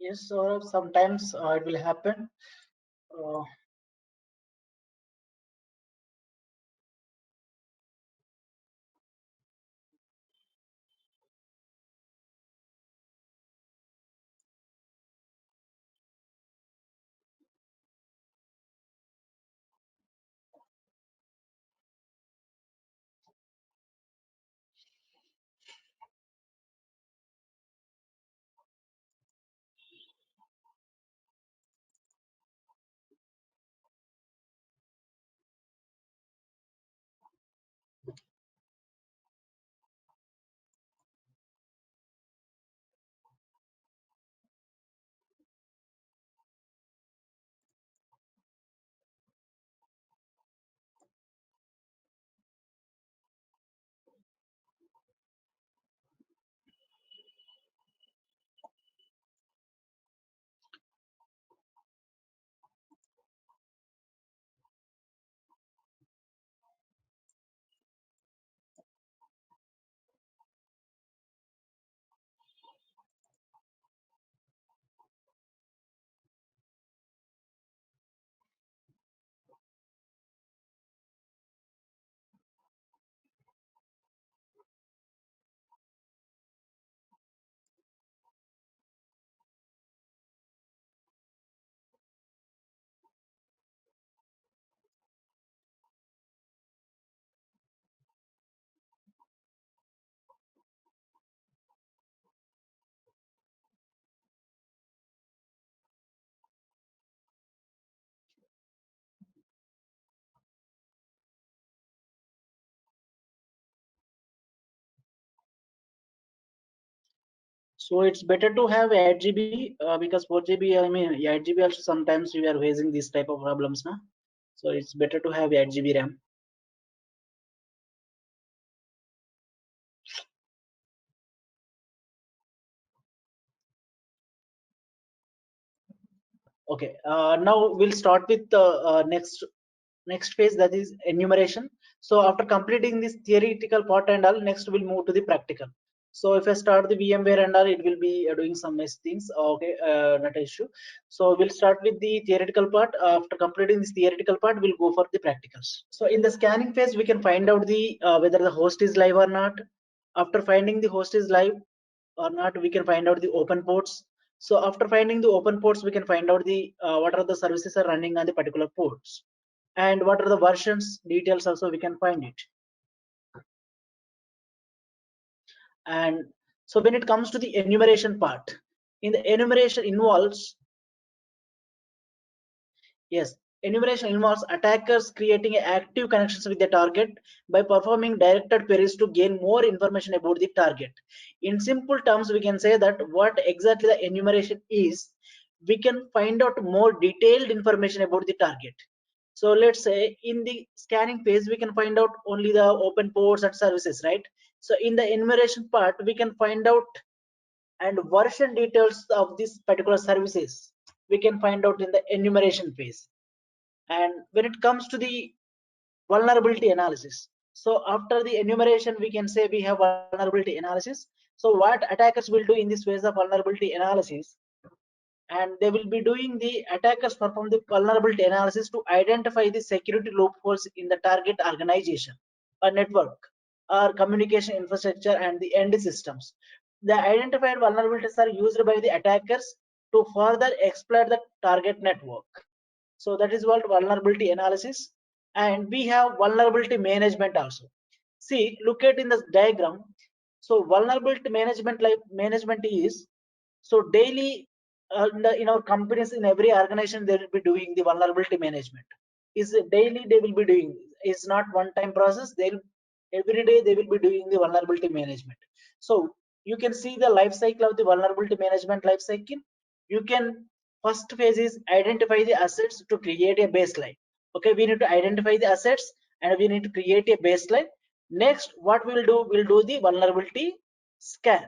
Yes, or sometimes it will happen. Uh, So it's better to have 8 GB because 4 GB, I mean, 8 GB also sometimes we are facing this type of problems, na? So it's better to have 8 GB RAM. Okay, now we'll start with the next phase, that is enumeration. So after completing this theoretical part and all, next we'll move to the practical. So if I start the VMware and all, it will be doing some nice things. Okay, not an issue. So we'll start with the theoretical part. After completing this theoretical part, we'll go for the practicals. So in the scanning phase, we can find out the whether the host is live or not. After finding the host is live or not, we can find out the open ports. So after finding the open ports, we can find out the what are the services are running on the particular ports, and what are the versions details also we can find it. And so when it comes to the enumeration part, in the enumeration involves, yes, enumeration involves attackers creating active connections with the target by performing directed queries to gain more information about the target. In simple terms, we can say that what exactly the enumeration is, we can find out more detailed information about the target. So let's say in the scanning phase, we can find out only the open ports and services, right? So in the enumeration part, we can find out and version details of these particular services. We can find out in the enumeration phase. And when it comes to the vulnerability analysis, so after the enumeration, we can say we have vulnerability analysis. So what attackers will do in this phase of vulnerability analysis, and they will be doing the attackers perform the vulnerability analysis to identify the security loopholes in the target organization or network or communication infrastructure and the end systems. The identified vulnerabilities are used by the attackers to further exploit the target network. So that is what vulnerability analysis. And we have vulnerability management also. See, look at in this diagram. So vulnerability management, like management is, so daily in our companies, in every organization, they will be doing the vulnerability management. Is daily they will be doing. It's not one time process. They'll every day they will be doing the vulnerability management. So you can see the life cycle of the vulnerability management life cycle. You can, first phase is identify the assets to create a baseline. Okay, we need to identify the assets and we need to create a baseline. Next, what we'll do, we'll do the vulnerability scan.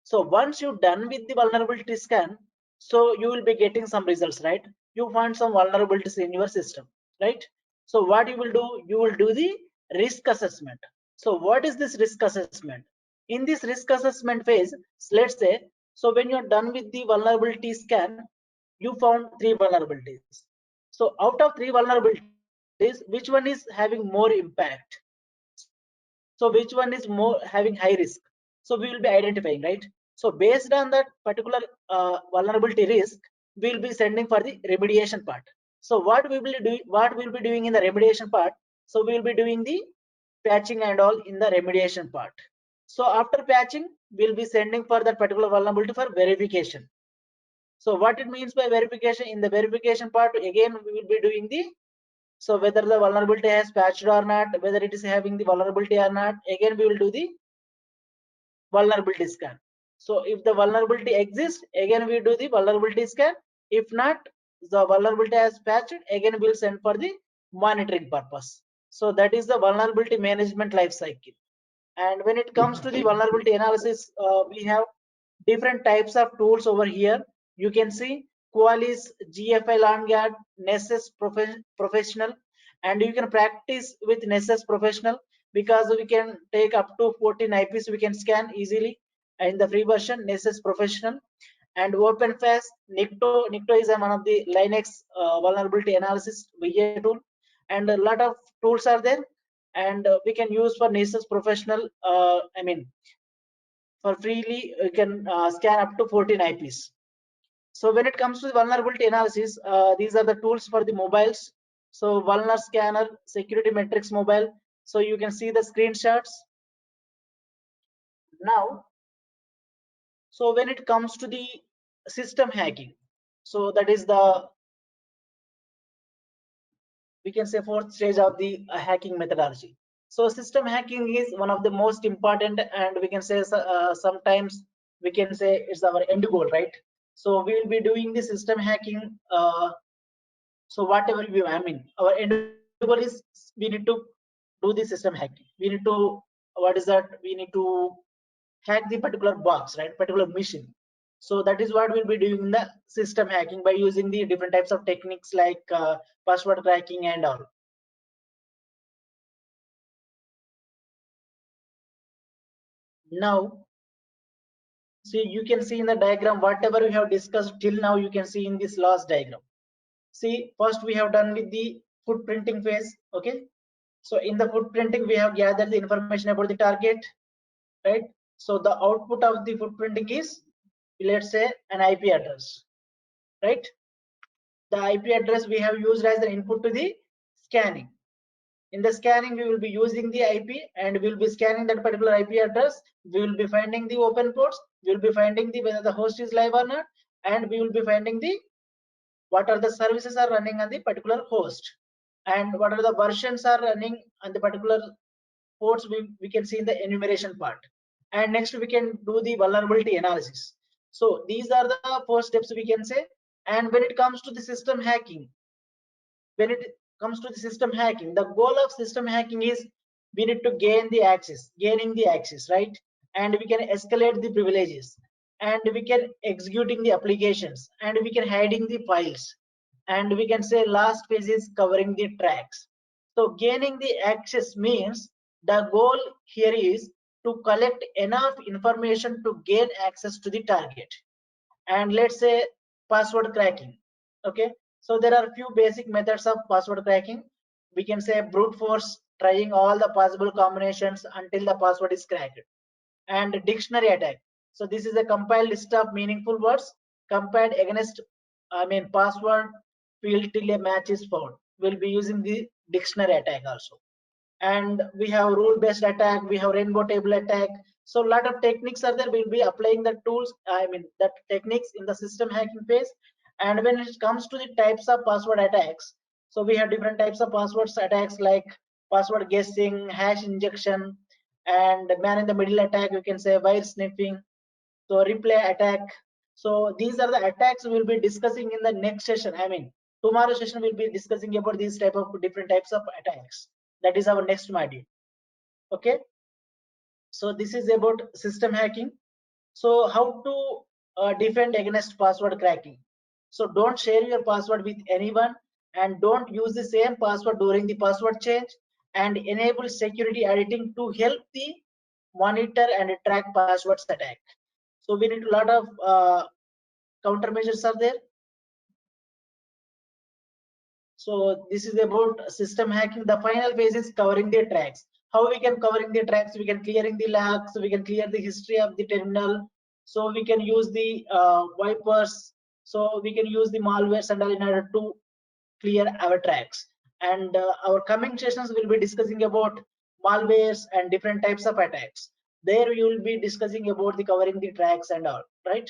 So once you're done with the vulnerability scan, so you will be getting some results, right? You find some vulnerabilities in your system, right? So what you will do, you will do the risk assessment. So what is this risk assessment? In this risk assessment phase, let's say, so when you're done with the vulnerability scan, you found 3 vulnerabilities. So out of 3 vulnerabilities, which one is having more impact? So which one is more having high risk? So we will be identifying, right? So based on that particular vulnerability risk, we'll be sending for the remediation part. So what we will do, what we'll be doing in the remediation part, so we'll be doing the patching and all in the remediation part. So after patching, we'll be sending for that particular vulnerability for verification. So what it means by verification, in the verification part, again we will be doing the, so whether the vulnerability has patched or not, whether it is having the vulnerability or not, again we will do the vulnerability scan. So if the vulnerability exists, again we do the vulnerability scan. If not, the vulnerability has patched, again we'll send for the monitoring purpose. So that is the vulnerability management life cycle. And when it comes to the vulnerability analysis, we have different types of tools over here. You can see Qualys, GFI LandGuard, Nessus Professional, and you can practice with Nessus Professional because we can take up to 14 IPs we can scan easily in the free version. Nessus Professional and OpenFast, Nikto is one of the Linux vulnerability analysis VA tool, and a lot of tools are there, and we can use for Nessus Professional. I mean, for freely you can scan up to 14 IPs. So when it comes to the vulnerability analysis, these are the tools for the mobiles. So Vulner Scanner, Security Metrics Mobile. So you can see the screenshots. Now, so when it comes to the system hacking, so that is the, we can say, fourth stage of the hacking methodology. So system hacking is one of the most important, and we can say sometimes we can say it's our end goal, right? So we will be doing the system hacking. So whatever we, I mean, our end goal is we need to do the system hacking. We need to, what is that? We need to hack the particular box, right? Particular machine. So that is what we'll be doing in the system hacking by using the different types of techniques like password cracking and all. Now, see, you can see in the diagram whatever we have discussed till now, you can see in this last diagram. See, first we have done with the footprinting phase. Okay, so in the footprinting we have gathered the information about the target, right? So the output of the footprinting is, let's say, an IP address, right? The IP address we have used as an input to the scanning. In the scanning, we will be using the IP and we will be scanning that particular IP address. We will be finding the open ports. We will be finding the whether the host is live or not, and we will be finding the what are the services are running on the particular host, and what are the versions are running on the particular ports. We can see in the enumeration part, and next we can do the vulnerability analysis. So these are the four steps we can say. And when it comes to the system hacking, when it comes to the system hacking, the goal of system hacking is we need to gaining the access, right? And we can escalate the privileges, and we can executing the applications, and we can hiding the files, and we can say last phase is covering the tracks. So gaining the access means the goal here is to collect enough information to gain access to the target. And let's say password cracking. Okay, so there are few basic methods of password cracking. We can say brute force, trying all the possible combinations until the password is cracked. And dictionary attack, so this is a compiled list of meaningful words compared against, I mean, password field till a match is found. We'll be using the dictionary attack also. And we have rule based attack, we have rainbow table attack. So a lot of techniques are there. We'll be applying the tools, I mean that techniques in the system hacking phase. And when it comes to the types of password attacks, so we have different types of passwords attacks like password guessing, hash injection, and man in the middle attack, you can say wire sniffing, so replay attack. So these are the attacks we will be discussing in the next session. I mean, tomorrow session we'll be discussing about these type of different types of attacks. That is our next module. Okay, so this is about system hacking. So how to defend against password cracking? So don't share your password with anyone, and don't use the same password during the password change, and enable security editing to help the monitor and track passwords attack. So we need a lot of countermeasures are there. So this is about system hacking. The final phase is covering the tracks. How we can covering the tracks? We can clearing the logs. We can clear the history of the terminal. So we can use the wipers. So we can use the malwares and all in order to clear our tracks. And our coming sessions will be discussing about malwares and different types of attacks. There we will be discussing about the covering the tracks and all, right?